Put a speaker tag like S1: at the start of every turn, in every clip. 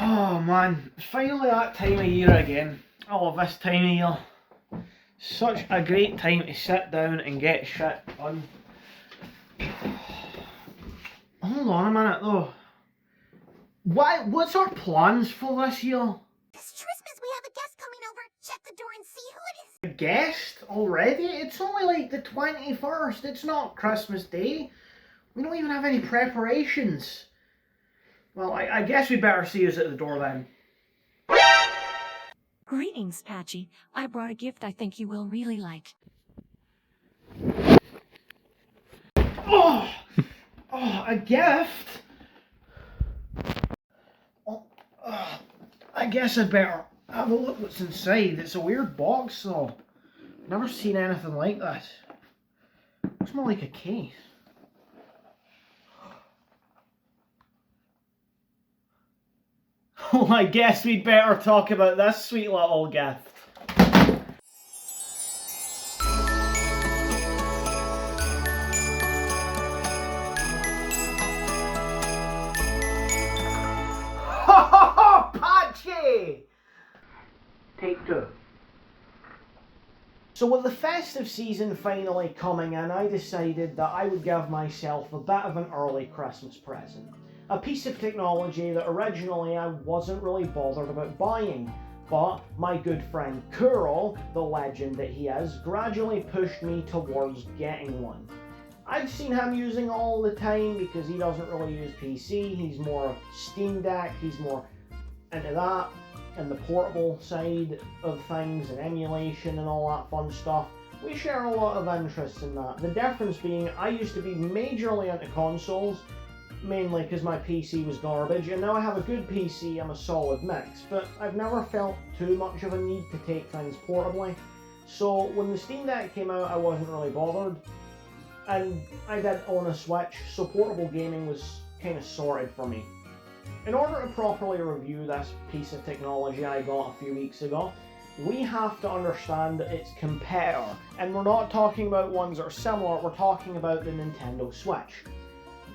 S1: Oh man, finally that time of year again. I love this time of year. Such a great time to sit down and get shit done. Hold on a minute though. What's our plans for this year?
S2: This Christmas we have a guest coming over. Check the door and see who it is.
S1: A guest already? It's only like the 21st. It's not Christmas Day. We don't even have any preparations. Well, I guess we better see who's at the door then.
S3: Greetings, Patchy. I brought a gift I think you will really like.
S1: Oh, a gift? I guess I'd better have a look what's inside. It's a weird box though. Never seen anything like this. Looks more like a case. Oh, I guess we'd better talk about this sweet little gift. Patchy! Take two. So with the festive season finally coming in, I decided that I would give myself a bit of an early Christmas present. A piece of technology that originally I wasn't really bothered about buying, but my good friend Kuro, the legend that he is, gradually pushed me towards getting one. I've seen him using all the time because he doesn't really use PC, he's more Steam Deck, he's more into that, and the portable side of things, and emulation and all that fun stuff. We share a lot of interests in that. The difference being, I used to be majorly into consoles, mainly because my PC was garbage, and now I have a good PC, I'm a solid mix, but I've never felt too much of a need to take things portably. So when the Steam Deck came out, I wasn't really bothered, and I did own a Switch, so portable gaming was kind of sorted for me. In order to properly review this piece of technology I got a few weeks ago, we have to understand its competitor, and we're not talking about ones that are similar, we're talking about the Nintendo Switch.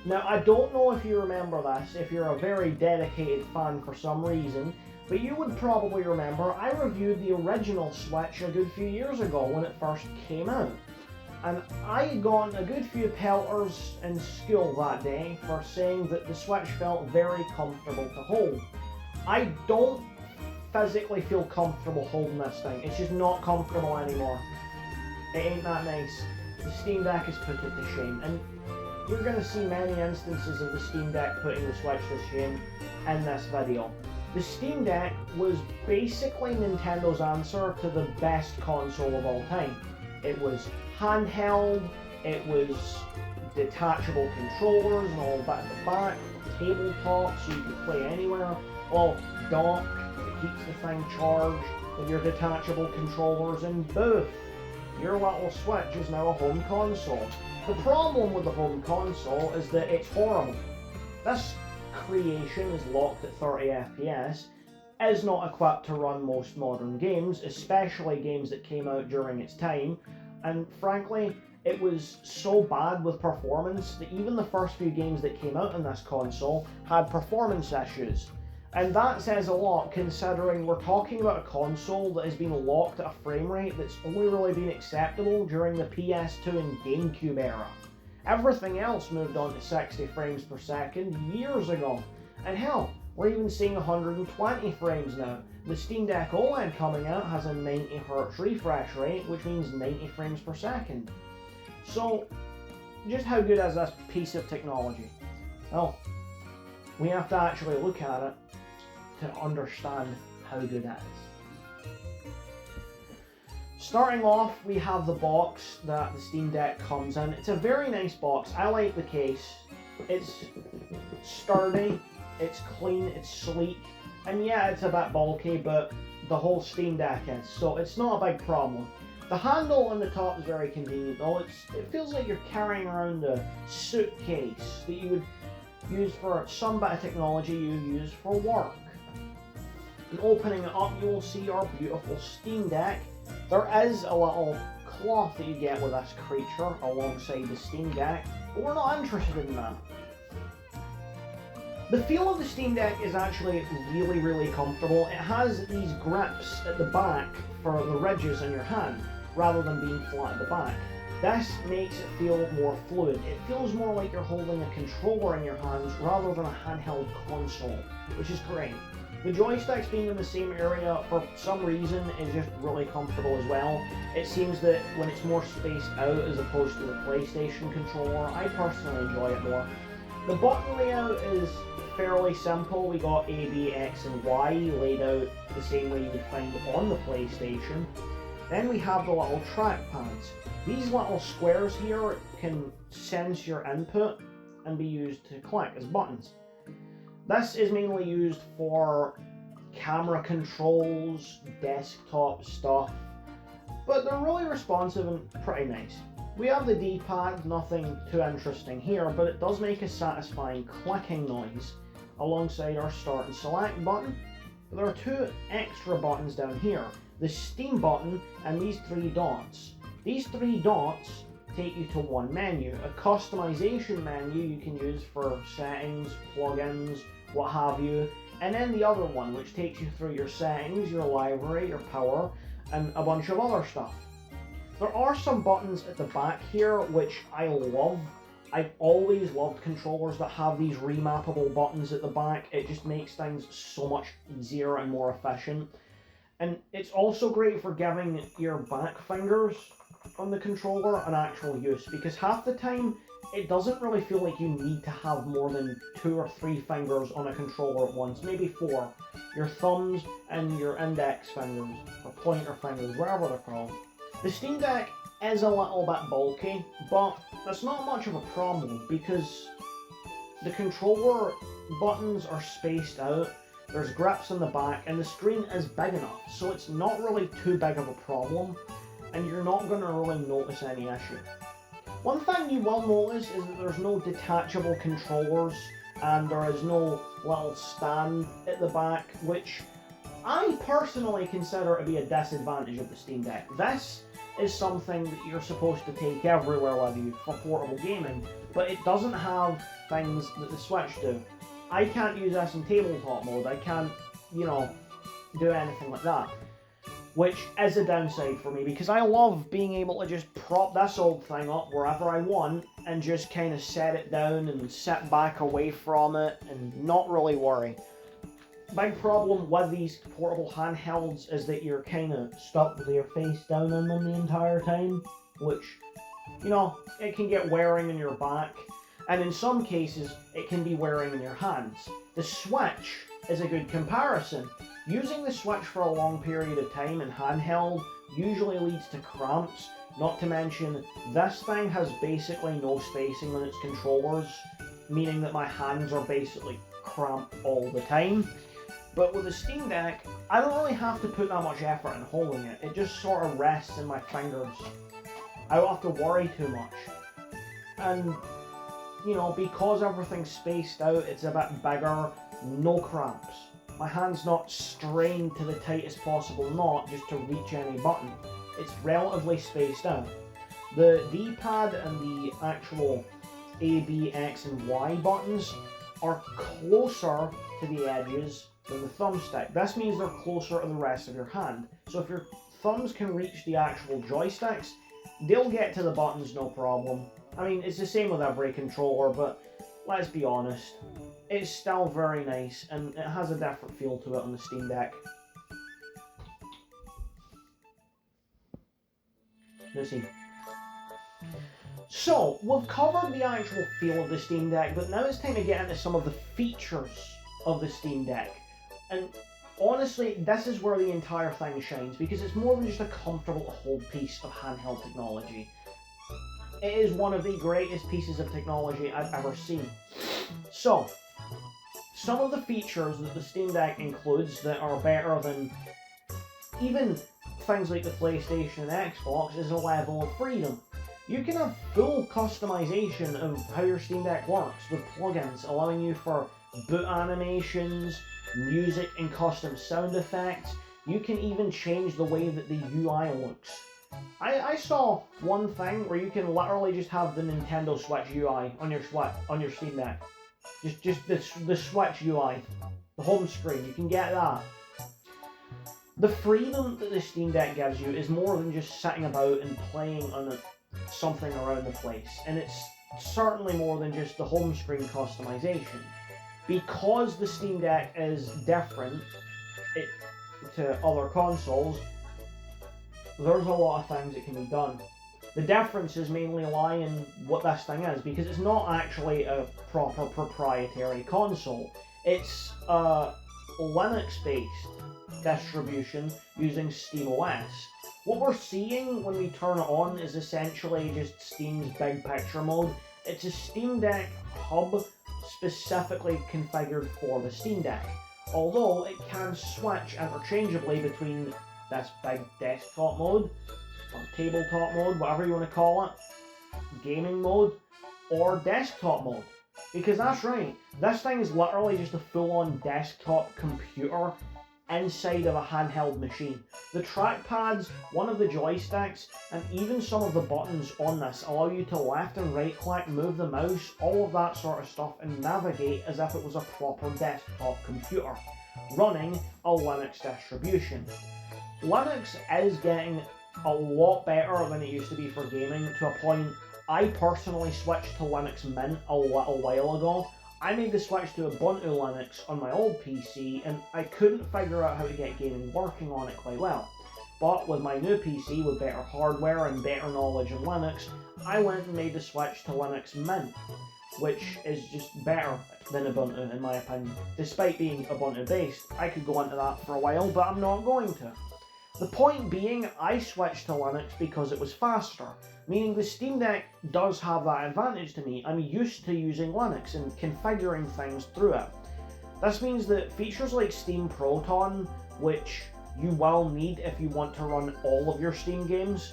S1: Now, I don't know if you remember this, if you're a very dedicated fan for some reason, but you would probably remember I reviewed the original Switch a good few years ago when it first came out. And I got a good few pelters in school that day for saying that the Switch felt very comfortable to hold. I don't physically feel comfortable holding this thing, it's just not comfortable anymore. It ain't that nice. The Steam Deck has put it to shame, and you're going to see many instances of the Steam Deck putting the Switch to shame in this video. The Steam Deck was basically Nintendo's answer to the best console of all time. It was handheld, it was detachable controllers and all that at the back, tabletop so you could play anywhere, all dock, it keeps the thing charged with your detachable controllers, and boom, your little Switch is now a home console. The problem with the home console is that it's horrible. This creation is locked at 30 FPS, is not equipped to run most modern games, especially games that came out during its time, and frankly, it was so bad with performance that even the first few games that came out on this console had performance issues. And that says a lot considering we're talking about a console that has been locked at a frame rate that's only really been acceptable during the PS2 and GameCube era. Everything else moved on to 60 frames per second years ago. And hell, we're even seeing 120 frames now. The Steam Deck OLED coming out has a 90Hz refresh rate, which means 90 frames per second. So, just how good is this piece of technology? Well, we have to actually look at it to understand how good it is. Starting off, we have the box that the Steam Deck comes in. It's a very nice box. I like the case. It's sturdy, it's clean, it's sleek, and yeah, it's a bit bulky, but the whole Steam Deck is, so it's not a big problem. The handle on the top is very convenient though. It feels like you're carrying around a suitcase that you would use for some bit of technology you use for work. And opening it up, you will see our beautiful Steam Deck. There is a little cloth that you get with this creature alongside the Steam Deck, but we're not interested in that. The feel of the Steam Deck is actually really, really comfortable. It has these grips at the back for the ridges in your hand, rather than being flat at the back. This makes it feel more fluid. It feels more like you're holding a controller in your hands rather than a handheld console, which is great. The joysticks being in the same area for some reason is just really comfortable as well. It seems that when it's more spaced out as opposed to the PlayStation controller, I personally enjoy it more. The button layout is fairly simple. We got A, B, X, and Y laid out the same way you would find on the PlayStation. Then we have the little trackpads. These little squares here can sense your input and be used to click as buttons. This is mainly used for camera controls, desktop stuff, but they're really responsive and pretty nice. We have the D-pad, nothing too interesting here, but it does make a satisfying clicking noise alongside our start and select button. But there are two extra buttons down here, the Steam button and these three dots. These three dots take you to one menu, a customization menu you can use for settings, plugins, what have you, and then the other one which takes you through your settings, your library, your power, and a bunch of other stuff. There are some buttons at the back here which I love. I've always loved controllers that have these remappable buttons at the back. It just makes things so much easier and more efficient. And it's also great for giving your back fingers on the controller an actual use, because half the time it doesn't really feel like you need to have more than 2 or 3 fingers on a controller at once, maybe 4. Your thumbs and your index fingers, or pointer fingers, whatever they're called. The Steam Deck is a little bit bulky, but that's not much of a problem because the controller buttons are spaced out, there's grips in the back, and the screen is big enough, so it's not really too big of a problem, and you're not going to really notice any issue. One thing you will notice is that there's no detachable controllers, and there is no little stand at the back, which I personally consider to be a disadvantage of the Steam Deck. This is something that you're supposed to take everywhere with you for portable gaming, but it doesn't have things that the Switch do. I can't use this in tabletop mode, I can't, do anything like that. Which is a downside for me, because I love being able to just prop this old thing up wherever I want and just kind of set it down and sit back away from it and not really worry. Big problem with these portable handhelds is that you're kind of stuck with your face down in them the entire time, which, it can get wearing in your back, and in some cases it can be wearing in your hands. The Switch is a good comparison. Using the Switch for a long period of time in handheld usually leads to cramps, not to mention this thing has basically no spacing on its controllers, meaning that my hands are basically cramped all the time. But with the Steam Deck, I don't really have to put that much effort in holding it. It just sort of rests in my fingers. I don't have to worry too much. And, because everything's spaced out, it's a bit bigger, no cramps. My hand's not strained to the tightest possible knot just to reach any button. It's relatively spaced out. The D-pad and the actual A, B, X, and Y buttons are closer to the edges than the thumbstick. This means they're closer to the rest of your hand. So if your thumbs can reach the actual joysticks, they'll get to the buttons no problem. I mean, it's the same with every controller, but let's be honest, it's still very nice, and it has a different feel to it on the Steam Deck. Let's see. So, we've covered the actual feel of the Steam Deck, but now it's time to get into some of the features of the Steam Deck. And honestly, this is where the entire thing shines, because it's more than just a comfortable to hold piece of handheld technology. It is one of the greatest pieces of technology I've ever seen. So, some of the features that the Steam Deck includes that are better than even things like the PlayStation and Xbox is a level of freedom. You can have full customization of how your Steam Deck works with plugins, allowing you for boot animations, music and custom sound effects. You can even change the way that the UI looks. I saw one thing where you can literally just have the Nintendo Switch UI on your Steam Deck. Just the Switch UI, the home screen. You can get that. The freedom that the Steam Deck gives you is more than just sitting about and playing on something around the place, and it's certainly more than just the home screen customization. Because the Steam Deck is different to other consoles, there's a lot of things that can be done. The differences mainly lie in what this thing is, because it's not actually a proper proprietary console. It's a Linux-based distribution using SteamOS. What we're seeing when we turn it on is essentially just Steam's big picture mode. It's a Steam Deck hub specifically configured for the Steam Deck, although it can switch interchangeably between this big desktop mode, or tabletop mode, whatever you want to call it, gaming mode, or desktop mode. Because that's right, this thing is literally just a full-on desktop computer inside of a handheld machine. The trackpads, one of the joysticks, and even some of the buttons on this allow you to left and right click, move the mouse, all of that sort of stuff, and navigate as if it was a proper desktop computer running a Linux distribution. Linux is getting a lot better than it used to be for gaming, to a point I personally switched to Linux Mint a little while ago. I made the switch to Ubuntu Linux on my old PC, and I couldn't figure out how to get gaming working on it quite well. But with my new PC, with better hardware and better knowledge in Linux, I went and made the switch to Linux Mint, which is just better than Ubuntu in my opinion. Despite being Ubuntu based, I could go into that for a while, but I'm not going to. The point being, I switched to Linux because it was faster, meaning the Steam Deck does have that advantage to me. I'm used to using Linux and configuring things through it. This means that features like Steam Proton, which you will need if you want to run all of your Steam games,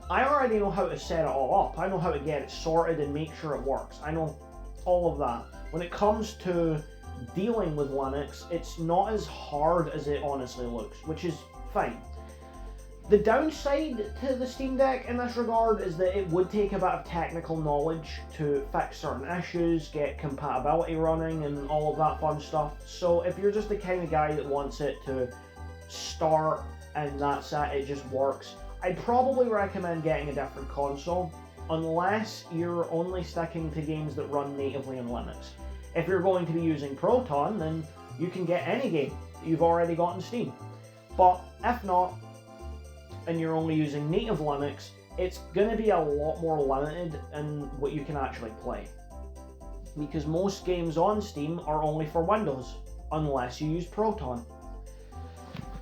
S1: I already know how to set it all up. I know how to get it sorted and make sure it works. I know all of that. When it comes to dealing with Linux, it's not as hard as it honestly looks, which is fine. The downside to the Steam Deck in this regard is that it would take a bit of technical knowledge to fix certain issues, get compatibility running, and all of that fun stuff. So if you're just the kind of guy that wants it to start and that's it, it just works, I'd probably recommend getting a different console, unless you're only sticking to games that run natively in Linux. If you're going to be using Proton, then you can get any game that you've already got in Steam. But if not, and you're only using native Linux, it's going to be a lot more limited in what you can actually play. Because most games on Steam are only for Windows, unless you use Proton.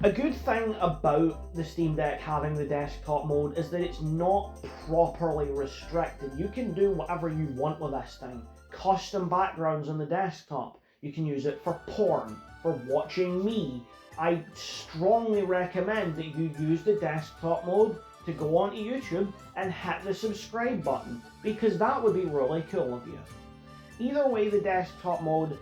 S1: A good thing about the Steam Deck having the desktop mode is that it's not properly restricted. You can do whatever you want with this thing. Custom backgrounds on the desktop. You can use it for porn, for watching me. I strongly recommend that you use the desktop mode to go onto YouTube and hit the subscribe button, because that would be really cool of you. Either way, the desktop mode,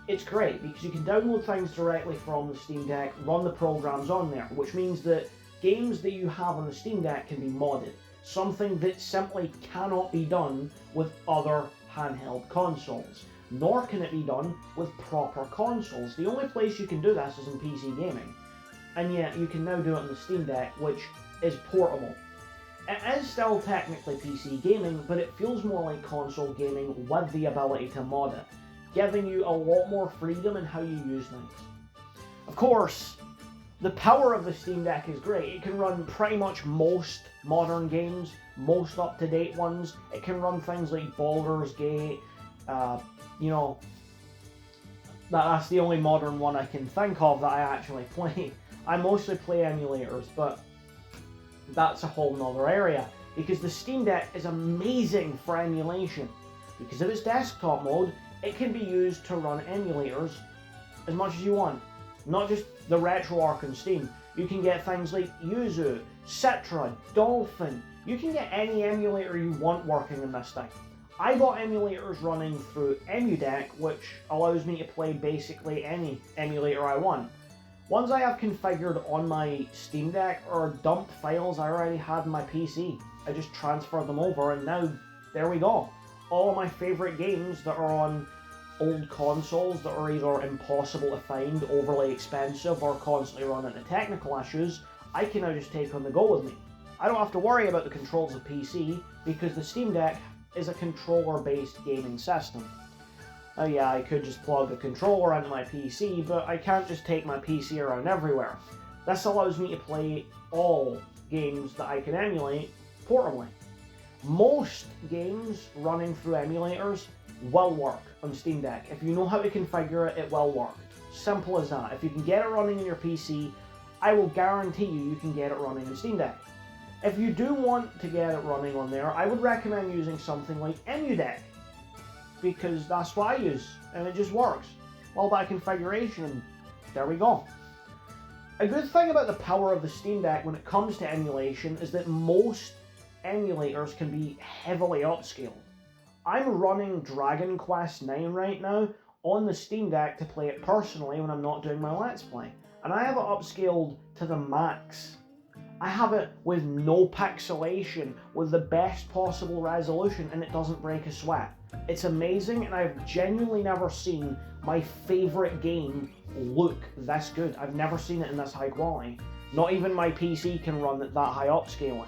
S1: it's great because you can download things directly from the Steam Deck, run the programs on there, which means that games that you have on the Steam Deck can be modded, something that simply cannot be done with other handheld consoles. Nor can it be done with proper consoles. The only place you can do this is in PC gaming. And yet you can now do it on the Steam Deck, which is portable. It is still technically PC gaming, but it feels more like console gaming with the ability to mod it, giving you a lot more freedom in how you use things. Of course, the power of the Steam Deck is great. It can run pretty much most modern games, most up-to-date ones. It can run things like Baldur's Gate, that's the only modern one I can think of that I actually play. I mostly play emulators, but that's a whole nother area, because the Steam Deck is amazing for emulation. Because of its desktop mode, it can be used to run emulators as much as you want. Not just the RetroArch on Steam. You can get things like Yuzu, Citra, Dolphin. You can get any emulator you want working in this thing. I got emulators running through EmuDeck, which allows me to play basically any emulator I want. Ones I have configured on my Steam Deck are dumped files I already had on my PC. I just transferred them over and now, there we go. All of my favourite games that are on old consoles that are either impossible to find, overly expensive, or constantly run into technical issues, I can now just take on the go with me. I don't have to worry about the controls of PC because the Steam Deck is a controller-based gaming system. Oh yeah, I could just plug a controller into my PC, but I can't just take my PC around everywhere. This allows me to play all games that I can emulate portably. Most games running through emulators will work on Steam Deck. If you know how to configure it, it will work. Simple as that. If you can get it running in your PC, I will guarantee you can get it running on Steam Deck. If you do want to get it running on there, I would recommend using something like Emudeck, because that's what I use, and it just works. All that configuration, and there we go. A good thing about the power of the Steam Deck when it comes to emulation is that most emulators can be heavily upscaled. I'm running Dragon Quest IX right now on the Steam Deck to play it personally when I'm not doing my Let's Play, and I have it upscaled to the max. I have it with no pixelation, with the best possible resolution, and it doesn't break a sweat. It's amazing, and I've genuinely never seen my favourite game look this good. I've never seen it in this high quality. Not even my PC can run at that high upscaling.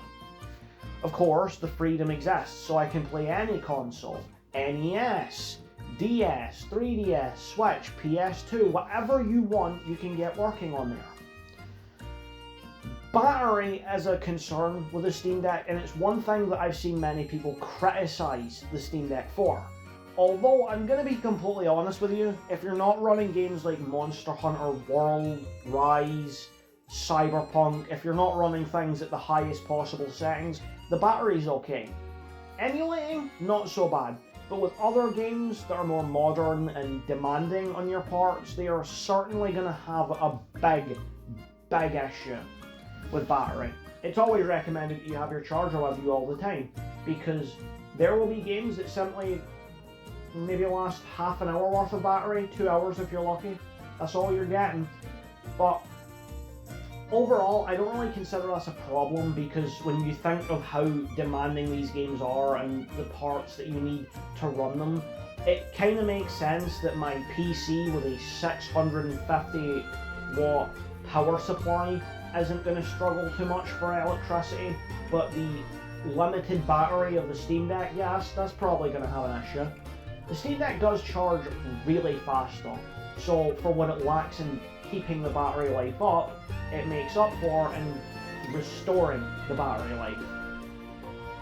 S1: Of course, the freedom exists, so I can play any console, NES, DS, 3DS, Switch, PS2, whatever you want, you can get working on there. Battery is a concern with the Steam Deck, and it's one thing that I've seen many people criticise the Steam Deck for. Although, I'm going to be completely honest with you, if you're not running games like Monster Hunter World, Rise, Cyberpunk, if you're not running things at the highest possible settings, the battery's okay. Emulating, not so bad, but with other games that are more modern and demanding on your parts, they are certainly going to have a big issue with battery. It's always recommended that you have your charger with you all the time, because there will be games that simply maybe last half an hour worth of battery, 2 hours if you're lucky. That's all you're getting. But overall, I don't really consider this a problem, because when you think of how demanding these games are and the parts that you need to run them, it kind of makes sense that my PC with a 650 watt power supply isn't going to struggle too much for electricity, but the limited battery of the Steam Deck, yes, that's probably going to have an issue. The Steam Deck does charge really fast though, so for what it lacks in keeping the battery life up, it makes up for in restoring the battery life.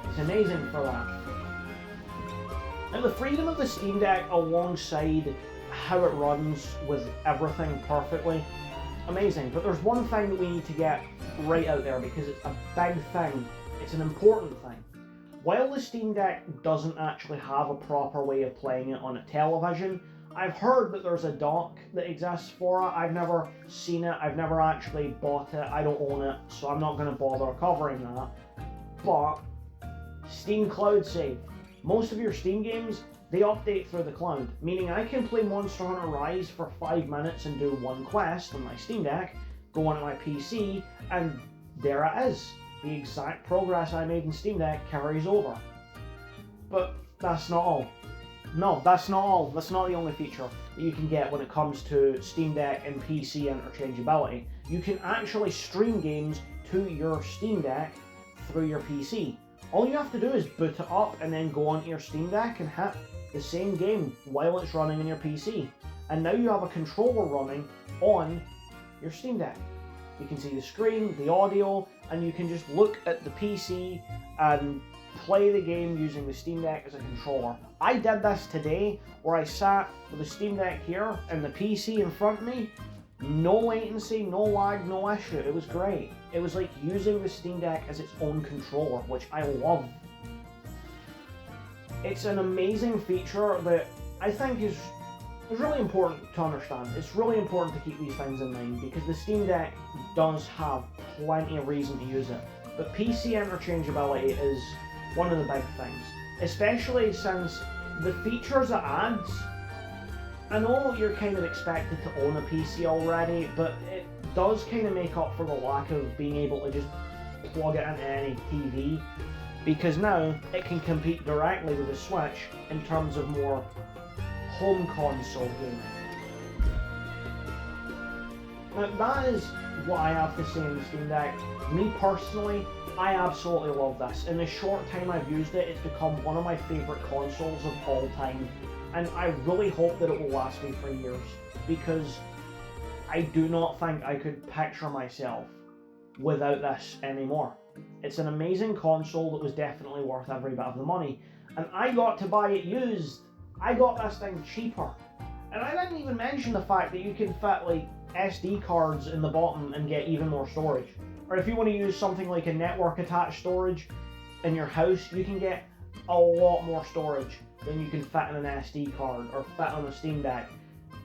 S1: It's amazing for that. Now the freedom of the Steam Deck alongside how it runs with everything perfectly, amazing. But there's one thing that we need to get right out there, because it's a big thing, it's an important thing. While the Steam Deck doesn't actually have a proper way of playing it on a television, I've heard that there's a dock that exists for it. I've never seen it, I've never actually bought it, I don't own it, so I'm not going to bother covering that. But Steam Cloud Save. Most of your Steam games, they update through the cloud, meaning I can play Monster Hunter Rise for 5 minutes and do one quest on my Steam Deck, go onto my PC, and there it is. The exact progress I made in Steam Deck carries over. But that's not all. No, that's not all. That's not the only feature that you can get when it comes to Steam Deck and PC interchangeability. You can actually stream games to your Steam Deck through your PC. All you have to do is boot it up and then go onto your Steam Deck and hit the same game while it's running on your PC. And now you have a controller running on your Steam Deck. You can see the screen, the audio, and you can just look at the PC and play the game using the Steam Deck as a controller. I did this today, where I sat with the Steam Deck here and the PC in front of me. No latency, no lag, no issue. It was great. It was like using the Steam Deck as its own controller, which I love. It's an amazing feature that I think is really important to understand. It's really important to keep these things in mind, because the Steam Deck does have plenty of reason to use it. But PC interchangeability is one of the big things, especially since the features it adds. I know you're kind of expected to own a PC already, but it does kind of make up for the lack of being able to just plug it into any TV, because now it can compete directly with the Switch in terms of more home console gaming. Now, that is what I have to say on the Steam Deck. Me personally, I absolutely love this. In the short time I've used it, it's become one of my favourite consoles of all time. And I really hope that it will last me for years, because I do not think I could picture myself without this anymore. It's an amazing console that was definitely worth every bit of the money. And I got to buy it used. I got this thing cheaper. And I didn't even mention the fact that you can fit like SD cards in the bottom and get even more storage. Or if you want to use something like a network attached storage in your house, you can get a lot more storage than you can fit in an SD card or fit on a Steam Deck,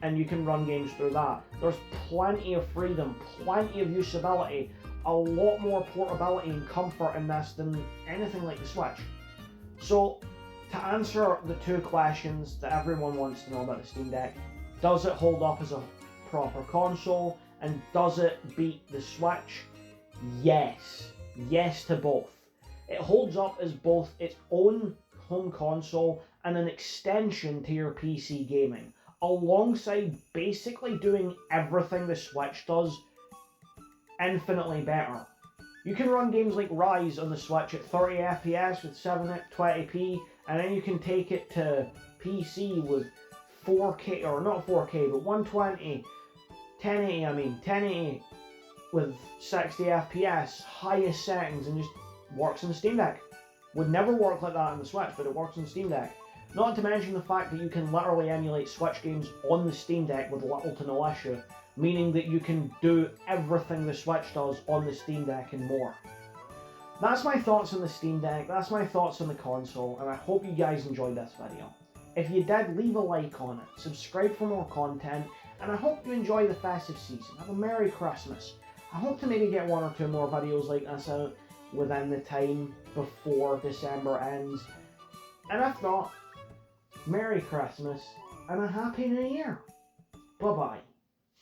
S1: and you can run games through that. There's plenty of freedom, plenty of usability, a lot more portability and comfort in this than anything like the Switch. So, to answer the two questions that everyone wants to know about the Steam Deck, does it hold up as a proper console, and does it beat the Switch? Yes. Yes to both. It holds up as both its own home console and an extension to your PC gaming, alongside basically doing everything the Switch does infinitely better. You can run games like Rise on the Switch at 30 FPS with 720p, and then you can take it to PC with 4K, or not 4K, but 120, 1080 with 60 FPS, highest settings, and just works on the Steam Deck. Would never work like that on the Switch, but it works on the Steam Deck. Not to mention the fact that you can literally emulate Switch games on the Steam Deck with little to no issue, meaning that you can do everything the Switch does on the Steam Deck and more. That's my thoughts on the Steam Deck, that's my thoughts on the console, and I hope you guys enjoyed this video. If you did, leave a like on it, subscribe for more content, and I hope you enjoy the festive season. Have a Merry Christmas. I hope to maybe get one or two more videos like this out within the time before December ends. And if not, Merry Christmas and a Happy New Year. Bye bye.